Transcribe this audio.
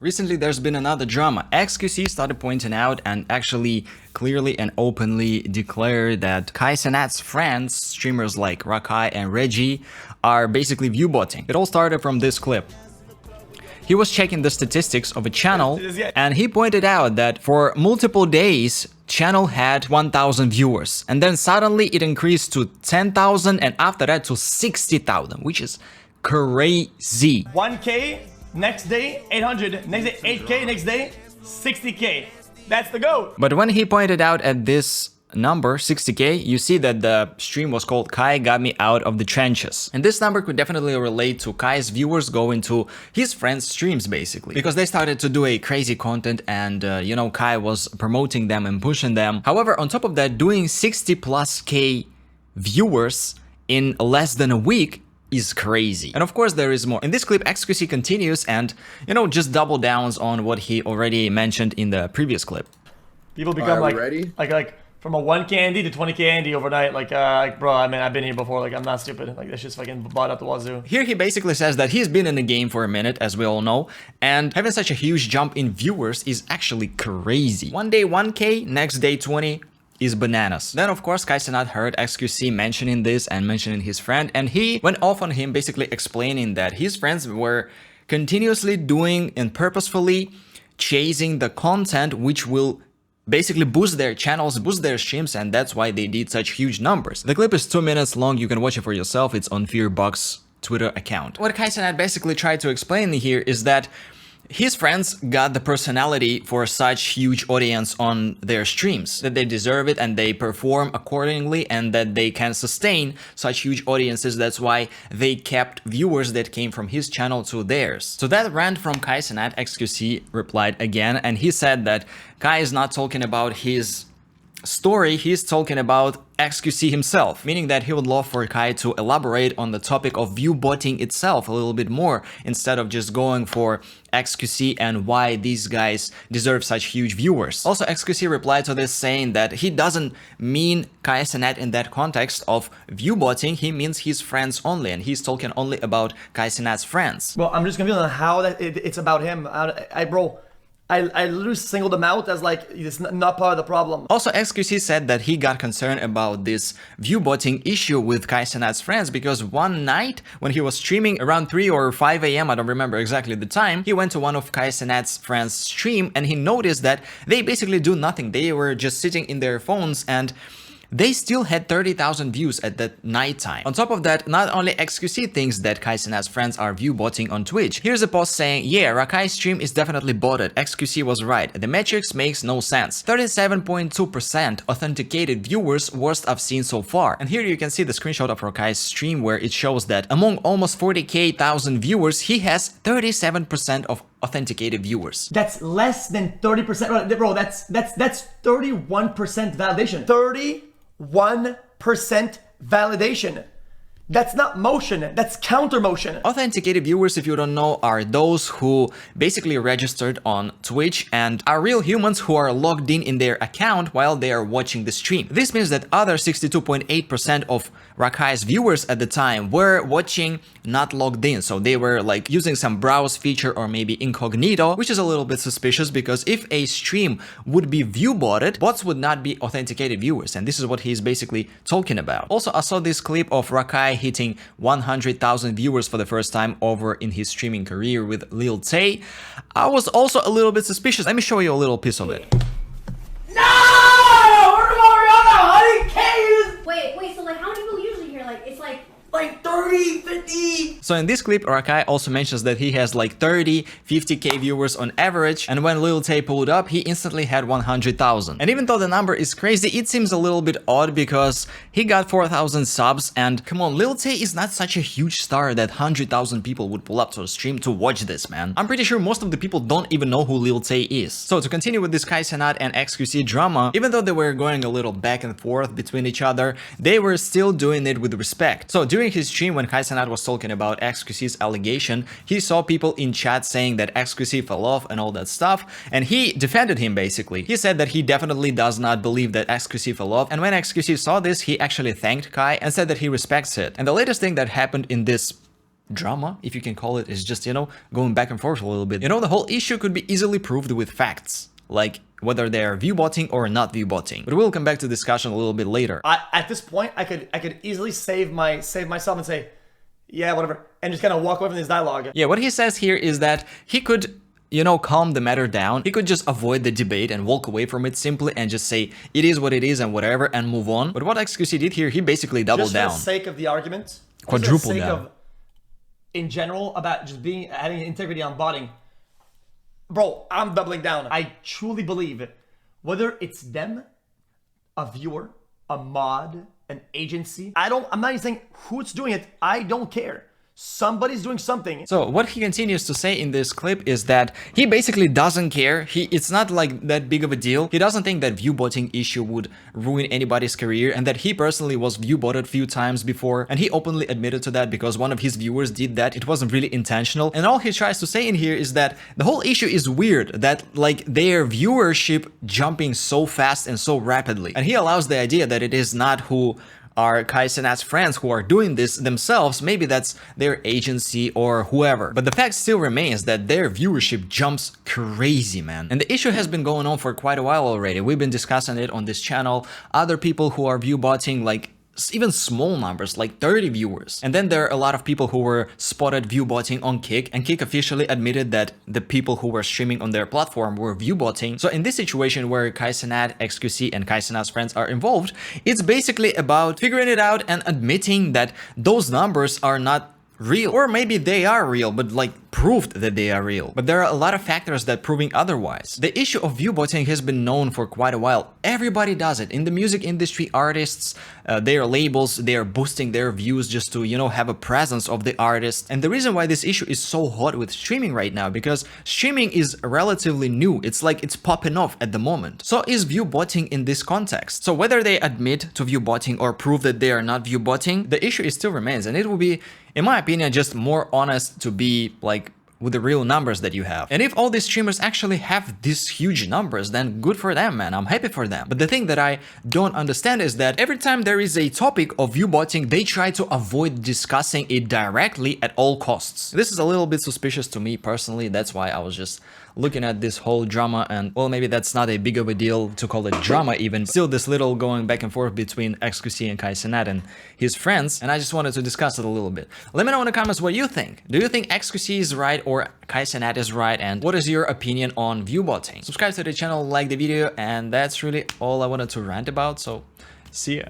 Recently, there's been another drama. xQc started pointing out and actually clearly and openly declared that Kai Cenat's friends, streamers like Rakai and Reggie, are basically viewbotting. It all started from this clip. He was checking the statistics of a channel and he pointed out that for multiple days, channel had 1,000 viewers, and then suddenly it increased to 10,000 and after that to 60,000, which is crazy. 1K, next day 800, next day 8K, next day 60K. That's the goat. But when he pointed out at this number 60K, you see that the stream was called Kai Got Me Out of the Trenches, and this number could definitely relate to Kai's viewers going to his friends' streams basically, because they started to do a crazy content and you know, Kai was promoting them and pushing them. However, on top of that, doing 60+K viewers in less than a week is crazy. And of course there is more. In this clip, xQc continues and, you know, just double downs on what he already mentioned in the previous clip. People become like from a 1K Andy to 20K Andy overnight. Like bro, I mean, I've been here before. Like, I'm not stupid. Like, that's just fucking bought up the wazoo. Here he basically says that he's been in the game for a minute, as we all know, and having such a huge jump in viewers is actually crazy. One day 1K, next day 20 is bananas. Then of course Kai Cenat heard xQc mentioning this and mentioning his friend, and he went off on him, basically explaining that his friends were continuously doing and purposefully chasing the content which will basically boost their channels, boost their streams, and that's why they did such huge numbers. The clip is 2 minutes long, you can watch it for yourself, it's on Fearbox Twitter account. What Kai Cenat basically tried to explain here is that his friends got the personality for such huge audience on their streams, that they deserve it and they perform accordingly and that they can sustain such huge audiences. That's why they kept viewers that came from his channel to theirs. So that rant from Kai Cenat, xQc replied again, and he said that Kai is not talking about his story, he's talking about xQc himself, meaning that he would love for Kai to elaborate on the topic of viewbotting itself a little bit more, instead of just going for xQc and why these guys deserve such huge viewers. Also, xQc replied to this saying that he doesn't mean Kai Cenat in that context of viewbotting, he means his friends only, and he's talking only about Kai Cenat's friends. Well, I'm just confused on how that it's about him. I literally singled him out as like, it's not part of the problem. Also, xQc said that he got concerned about this viewbotting issue with Kai Cenat's friends because one night when he was streaming around 3 or 5 a.m., I don't remember exactly the time, he went to one of Kai Cenat's friends' stream and he noticed that they basically do nothing. They were just sitting in their phones and they still had 30,000 views at that night time. On top of that, not only xQc thinks that Kai Cenat's friends are viewbotting on Twitch. Here's a post saying, yeah, Rakai's stream is definitely botted. xQc was right. The metrics makes no sense. 37.2% authenticated viewers, worst I've seen so far. And here you can see the screenshot of Rakai's stream where it shows that among almost 40,000 viewers, he has 37% of authenticated viewers. That's less than 30%, bro. That's 31% validation. 31% validation. That's not motion, that's counter motion. Authenticated viewers, if you don't know, are those who basically registered on Twitch and are real humans who are logged in their account while they are watching the stream. This means that other 62.8% of Rakai's viewers at the time were watching not logged in, so they were like using some browse feature or maybe incognito, which is a little bit suspicious because if a stream would be viewbotted, bots would not be authenticated viewers, and this is what he's basically talking about. Also, I saw this clip of Rakai hitting 100,000 viewers for the first time over in his streaming career with Lil Tay. I was also a little bit suspicious. Let me show you a little piece of it. No! We're Mariana! 100K! Wait, so like how many people usually hear? Like, it's like 30, 50. So in this clip, Rakai also mentions that he has like 30, 50k viewers on average, and when Lil Tay pulled up, he instantly had 100,000. And even though the number is crazy, it seems a little bit odd because he got 4,000 subs, and come on, Lil Tay is not such a huge star that 100,000 people would pull up to a stream to watch this, man. I'm pretty sure most of the people don't even know who Lil Tay is. So to continue with this Kai Cenat and xQc drama, even though they were going a little back and forth between each other, they were still doing it with respect. So during his stream, when Kai Cenat was talking about xQc's allegation, he saw people in chat saying that xQc fell off and all that stuff, and he defended him basically. He said that he definitely does not believe that xQc fell off, and when xQc saw this, he actually thanked Kai and said that he respects it. And the latest thing that happened in this drama, if you can call it, is just, you know, going back and forth a little bit. You know, the whole issue could be easily proved with facts, like whether they're viewbotting or not viewbotting. But we'll come back to discussion a little bit later. At this point, I could easily save myself and say, yeah, whatever, and just kind of walk away from this dialogue. Yeah, what he says here is that he could, you know, calm the matter down. He could just avoid the debate and walk away from it simply and just say it is what it is and whatever and move on. But what xQc did here, he basically doubled down. Just for the sake of the argument, Quadruple down. In general, about just having integrity on botting, bro, I'm doubling down. I truly believe it. Whether it's them, a viewer, a mod, an agency, I'm not even saying who's doing it. I don't care. Somebody's doing something. So what he continues to say in this clip is that he basically doesn't care. It's not like that big of a deal. He doesn't think that viewbotting issue would ruin anybody's career, and that he personally was viewbotted a few times before, and he openly admitted to that because one of his viewers did that. It wasn't really intentional. And all he tries to say in here is that the whole issue is weird, that like their viewership jumping so fast and so rapidly. And he allows the idea that it is not who are Kai Cenat's friends who are doing this themselves, maybe that's their agency or whoever. But the fact still remains that their viewership jumps crazy, man. And the issue has been going on for quite a while already. We've been discussing it on this channel. Other people who are viewbotting, like even small numbers, like 30 viewers. And then there are a lot of people who were spotted viewbotting on Kick, and Kick officially admitted that the people who were streaming on their platform were viewbotting. So in this situation where Kai Cenat, xQc, and Kai Cenat's friends are involved, it's basically about figuring it out and admitting that those numbers are not real. Or maybe they are real, but like proved that they are real. But there are a lot of factors that proving otherwise. The issue of viewbotting has been known for quite a while. Everybody does it. In the music industry, artists, their labels, they are boosting their views just to, you know, have a presence of the artist. And the reason why this issue is so hot with streaming right now, because streaming is relatively new. It's like it's popping off at the moment. So is viewbotting in this context. So whether they admit to viewbotting or prove that they are not viewbotting, the issue still remains, and it will be, in my opinion, just more honest to be like with the real numbers that you have. And if all these streamers actually have these huge numbers, then good for them, man. I'm happy for them. But the thing that I don't understand is that every time there is a topic of viewbotting, they try to avoid discussing it directly at all costs. This is a little bit suspicious to me personally. That's why I was just looking at this whole drama, and well, maybe that's not a big of a deal to call it drama even. Still this little going back and forth between xQc and Kai Cenat and his friends, and I just wanted to discuss it a little bit. Let me know in the comments what you think. Do you think xQc is right or Kai Cenat is right, and what is your opinion on viewbotting? Subscribe to the channel, like the video, and that's really all I wanted to rant about, so see ya.